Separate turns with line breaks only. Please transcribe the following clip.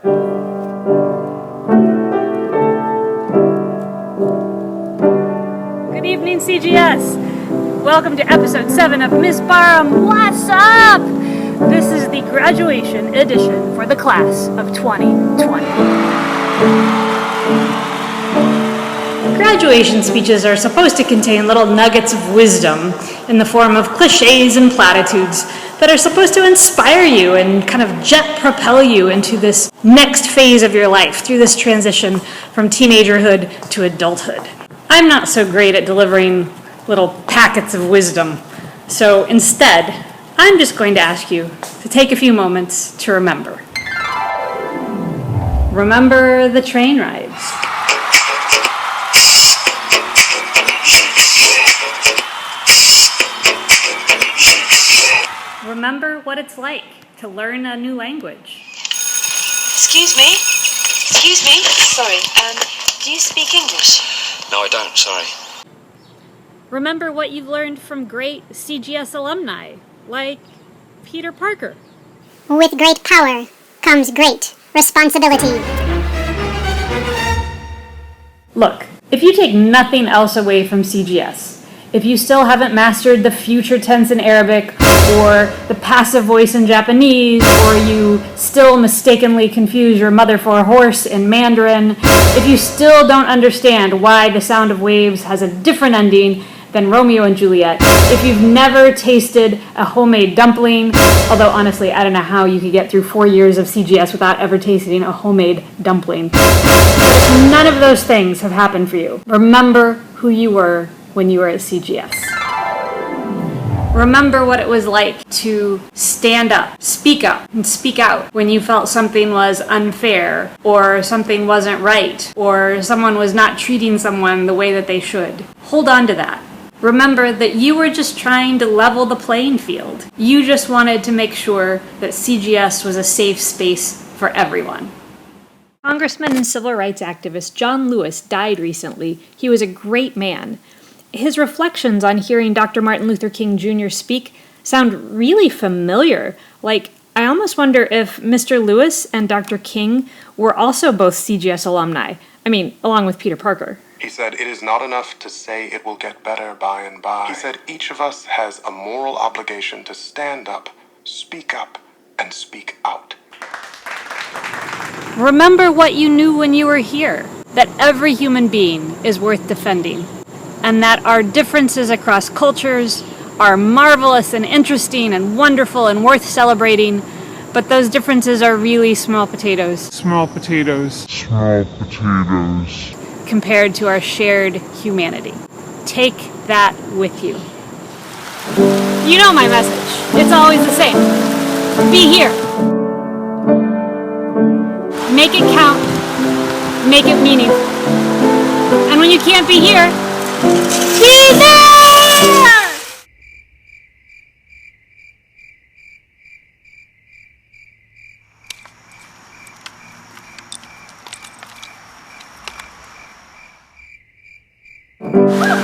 Good evening, CGS. Welcome to episode 7 of Miss Parham, What's Up? This is the graduation edition for the class of 2020. Graduation speeches are supposed to contain little nuggets of wisdom in the form of cliches and platitudes that are supposed to inspire you and kind of jet propel you into this next phase of your life through this transition from teenagerhood to adulthood. I'm not so great at delivering little packets of wisdom, so instead, I'm just going to ask you to take a few moments to remember. Remember the train rides. Remember what it's like to learn a new language.
Excuse me? Sorry, do you speak English?
No, I don't, sorry.
Remember what you've learned from great CGS alumni, like Peter Parker.
With great power comes great responsibility.
Look, if you take nothing else away from CGS, if you still haven't mastered the future tense in Arabic, or the passive voice in Japanese, or you still mistakenly confuse your mother for a horse in Mandarin, if you still don't understand why The Sound of Waves has a different ending than Romeo and Juliet, if you've never tasted a homemade dumpling, although honestly, I don't know how you could get through 4 years of CGS without ever tasting a homemade dumpling. If none of those things have happened for you, remember who you were when you were at CGS. Remember what it was like to stand up, and speak out when you felt something was unfair, or something wasn't right, or someone was not treating someone the way that they should. Hold on to that. Remember that you were just trying to level the playing field. You just wanted to make sure that CGS was a safe space for everyone. Congressman and civil rights activist John Lewis died recently. He was a great man. His reflections on hearing Dr. Martin Luther King Jr. speak sound really familiar. Like, I almost wonder if Mr. Lewis and Dr. King were also both CGS alumni. I mean, along with Peter Parker.
He said, "It is not enough to say it will get better by and by." He said, "Each of us has a moral obligation to stand up, and speak out."
Remember what you knew when you were here, that every human being is worth defending, and that our differences across cultures are marvelous and interesting and wonderful and worth celebrating, but those differences are really small potatoes.
Small potatoes.
Compared to our shared humanity. Take that with you. You know my message. It's always the same. Be here. Make it count. Make it meaningful. And when you can't be here, be there! Woo!